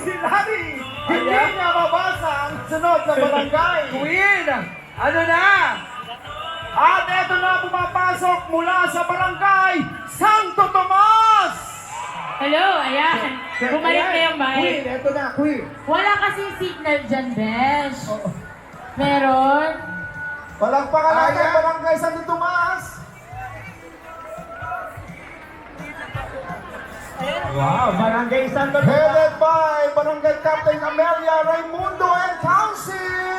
si Larry. Hindi niya mabasa ang sunod na barangay. Queen, ano na? At eto na pumapasok mula sa barangay Santo Tomas. Hello, ayan. Bumalik na yung mic. Queen, eto na, Queen. Wala kasing signal dyan, Besh. Meron. Palagpakan natin ang barangay Santo Tomas. Wow, Barangay Santo Tomas. Headed by Barangay Captain Amelia Raimundo and Council.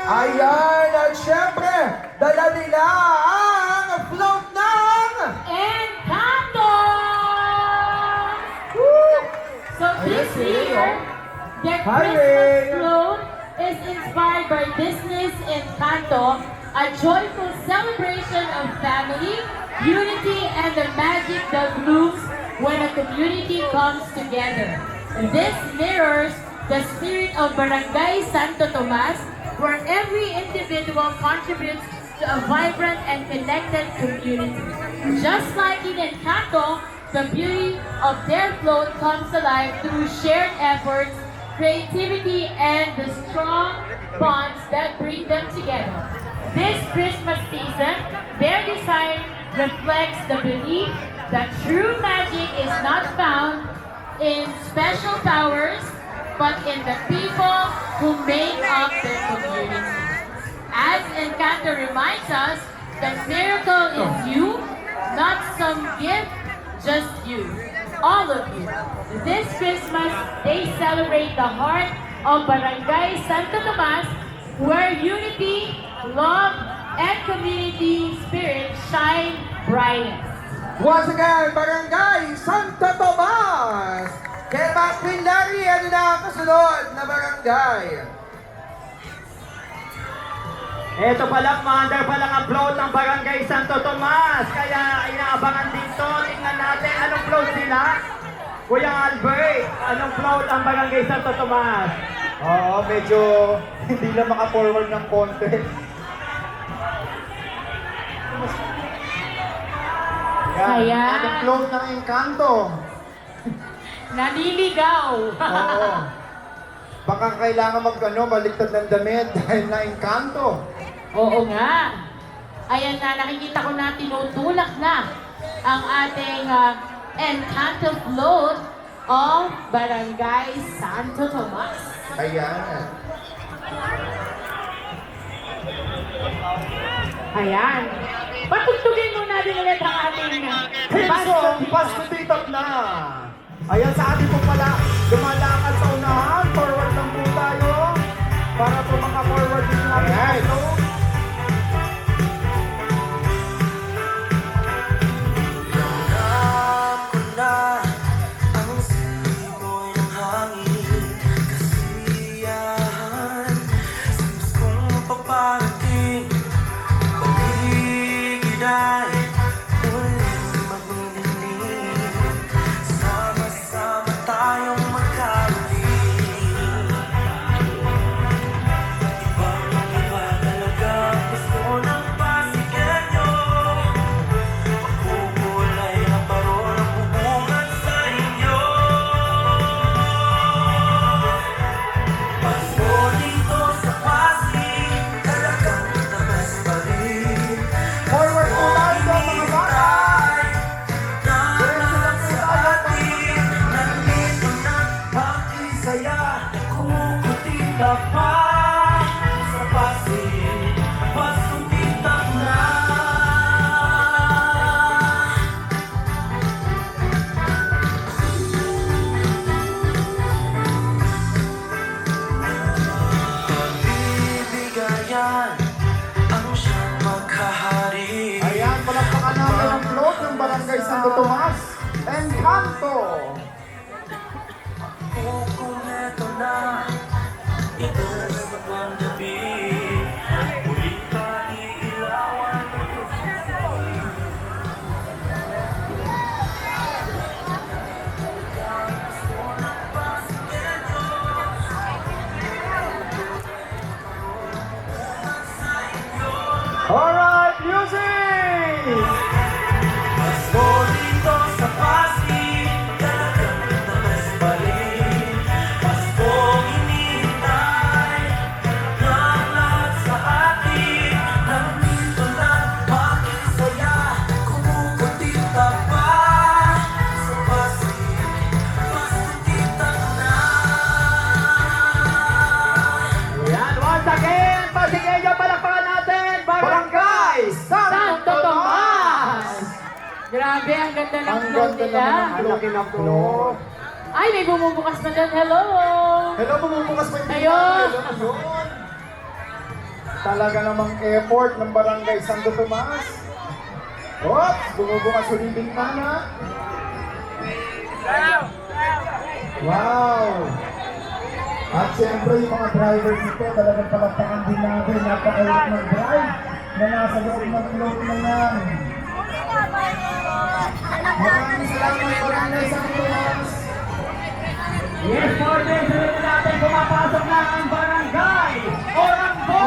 Ayan, at syempre, dala nila ang float ng... Encanto! So this year, the Hi, Christmas Ray. float is inspired by Disney's Encanto, a joyful celebration of family, unity, and the magic that blooms when a community comes together. This mirrors the spirit of Barangay Santo Tomas, where every individual contributes to a vibrant and connected community. Just like in Encanto, the beauty of their float comes alive through shared efforts, creativity, and the strong bonds that bring them together. This Christmas season, their design reflects the belief that true magic is not found in special powers, but in the people who make up their community. As Encanto reminds us, the miracle is you, not some gift, just you. All of you. This Christmas, they celebrate the heart of Barangay Santo Tomas, where unity, love, and community spirit shine brightest. Once again, Barangay Santo Tomas. Kaya mga Queen Larry, ano na ang kasunod na barangay? Ito palang, maandar palang ang float ng Barangay Santo Tomas. Kaya inaabangan dito. Tingnan natin anong float sila. Kuya Albert, anong float ang Barangay Santo Tomas? Oo, medyo hindi na maka-forward ng konti. Ayan. Ang float ng Encanto. Naliligaw. Oo. Baka kailangan baliktad ng damit dahil na Encanto. Oo nga. Ayan na, nakikita ko na tinutulak na ang ating Encanto float of Barangay Santo Tomas. Ayan. Ayan. Patugtugin muna din ulit ang ating Pilsong Paskutitap na. Ayan sa atin po pala, lumalakad sa unahan. Forward lang po tayo. Para po maka-forward din natin. Ayan. Forward po tayo mga bata. Diretso lang po tayo. Ayan, palakpakan natin ang float ng Barangay Santo Tomas. Encanto. Alright, music! Dito sa Pasig, talagang nagmasbalik. Pasko Grabe, ang ganda ng Ang float ganda nila. naman ang laki ng float. Ay, may bumubukas na dyan. Hello! Hello, bumubukas pa yung Ayun. Hello, yun. Talaga namang effort ng Barangay Santo Tomas. Oops, bumubukas ulit yung bintana. Wow! At siyempre yung mga drivers nito, talagang palakpakan din natin. Napakayot ng drive na nasa loob ng float na yan. Maraming salamat, Barangay Santo Tomas. Yes, for this, sunod na natin pumapasok na ang barangay Orambo!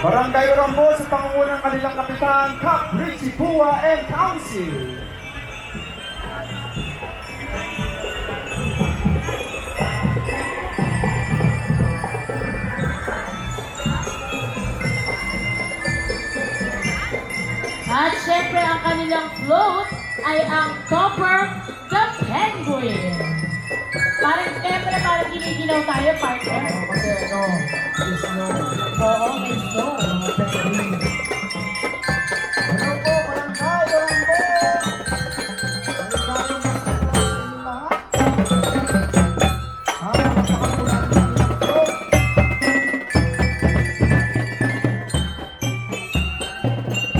Barangay Orambo sa pangungunan ng kanilang kapitan, Cap Richie Pua and Council. At syempre, ang kanilang float ay ang Topper the Penguin. Parang, syempre, parang giniginaw tayo, partner. Kasi ano, is no. Oo, may snow. Hello po, Barangay Orambo! Maligayang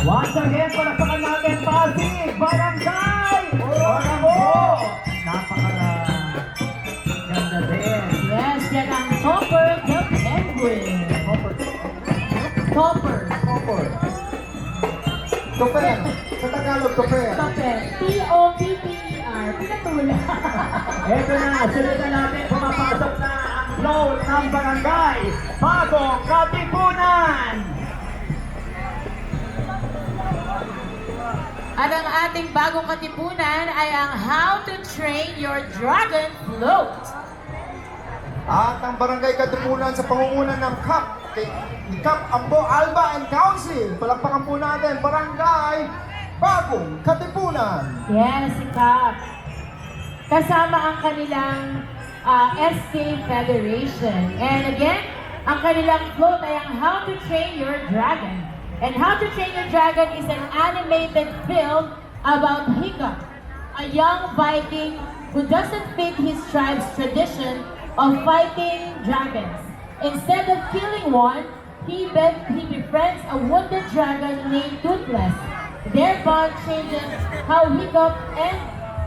Once again, palakpakan natin Pasig, Barangay Orambo! Napaka-ganda din. Yes, yan ang Topper the Penguin. Topper. Toper. Sa Tagalog, Toper. Topper. T-O-P-P-E-R. Pinatula. Ito na, sunod na natin, pumapasok na ang float ng barangay Bagong Katipunan! At ang ating bagong katipunan ay ang How to Train Your Dragon Float. At ang Barangay Katipunan sa pangungunan ng ni Cap Ambo Alba and Council. Palakpakan po natin, Barangay Bagong Katipunan. Yes, si Cap. Kasama ang kanilang SK Federation. And again, ang kanilang float ay ang How to Train Your Dragon. And How to Train Your Dragon is an animated film about Hiccup, a young Viking who doesn't fit his tribe's tradition of fighting dragons. Instead of killing one, he befriends a wounded dragon named Toothless. Their bond changes how Hiccup and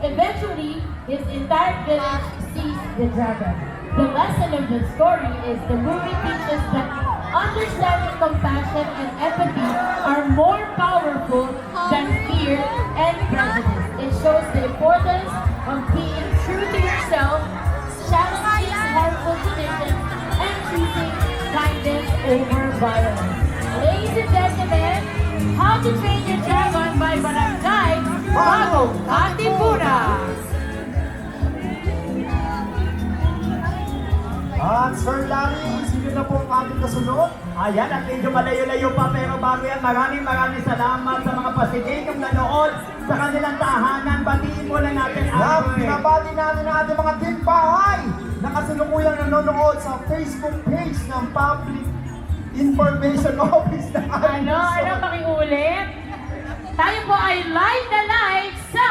eventually his entire village sees the dragon. The lesson of the story is the movie teaches that understanding, compassion, and empathy are more powerful than fear and prejudice. It shows the importance of being true to yourself, challenging harmful traditions, and choosing kindness over violence. Ladies and gentlemen, How to Train Your Dragon by Barangay Bagong Katipunan. At Sir Larry, sino na po ang ating kasunod? Ayan, at medyo malayo-layo pa, pero bago yan, maraming salamat sa mga pasigitong nanood sa kanilang tahanan. Batiin muna natin ang Nabati natin ang ating mga team bahay na kasalukuyang nanonood sa Facebook page ng Public Information Office na Ano, pakiulit? Tayo po ay live na live sa...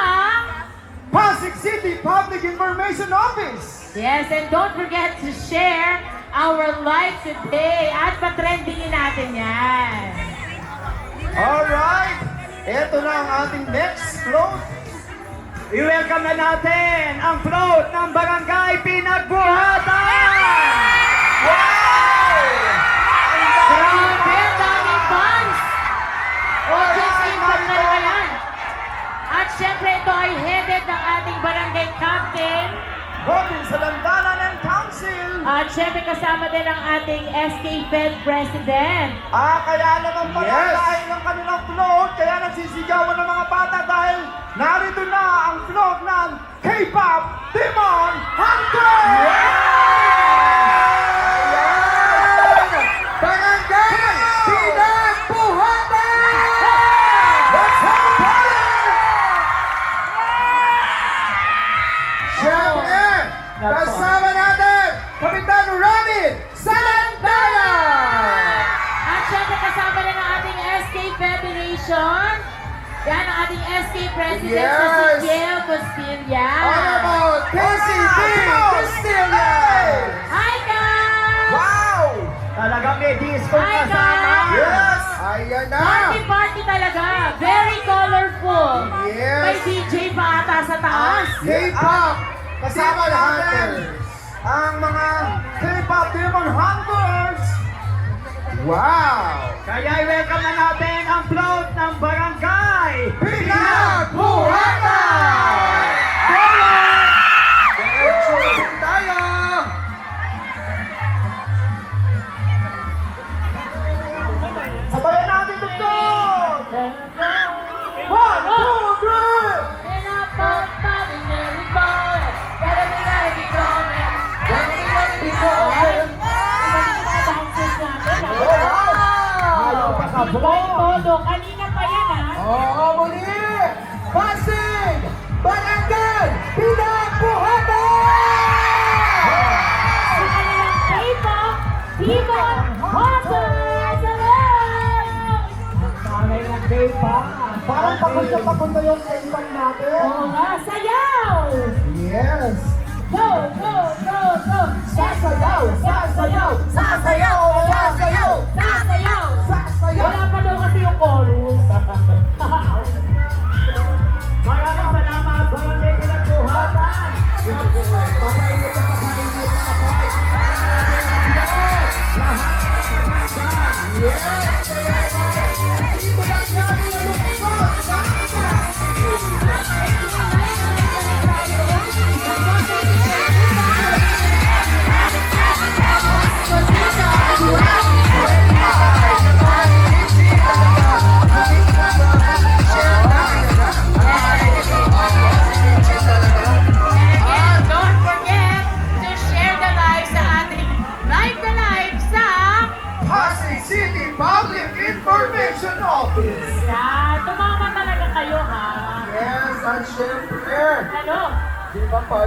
Pasig City Public Information Office! Yes, and don't forget to share our live today at patrendingin natin yan. Alright! Ito na ang ating next float. I-welcome na natin ang float ng Barangay Pinagbuhatan! Wow! Grabe, ang daming fans! Audience impact na naman yan. At syempre, ito ay headed ng ating barangay captain. Robin sa Landanan and Council! At syempre, kasama din ang ating SK Fed President. Kaya naman pala Yes. dahil ng kanilang float, kaya nagsisigawan ng mga bata dahil narito na ang float ng K-pop Demon Hunter! Barangay Pinagbuhatan! Let's have a party! Yan ang ating SK President Yes. na si Jill Costilla. Honorable Casey D. Castilla! Hi guys! Wow! Talagang may disco Hi, kasama. guys. Yes! Ayan na! Party talaga. Very colorful. Yes. May DJ pa ata sa taas. K-pop! Kasama natin ang mga K-pop Demon Hunters! Wow! Kaya i-welcome na natin ang float ng barangay. Pinagbuhatan! Diretso din tayo! Sabayan natin ito! 1, 2, 3! Todo, kanina pa yan ha. Oo, muli! Pasig! Barangay! Pinagbuhatan! Sa kanilang K-pop, Demon Hunters! Hello! Parang pagod na yung kailan natin. Oo nga, sayaw! Yes! Go, go, go, go! Sasayaw! Sasayaw! Sasayaw! Sasayaw! Sasayaw! Sasayaw! Wala pa daw kasi yung chorus. Maraming salamat, barangay Pinagbuhatan. Papainit na papainit na Dito lang yan, nalungkot! And don't forget to share the live sa ating live na live sa Pasig City Public Information Office! tumama talaga kayo ha. Yes, at syempre, Ano? di ba pa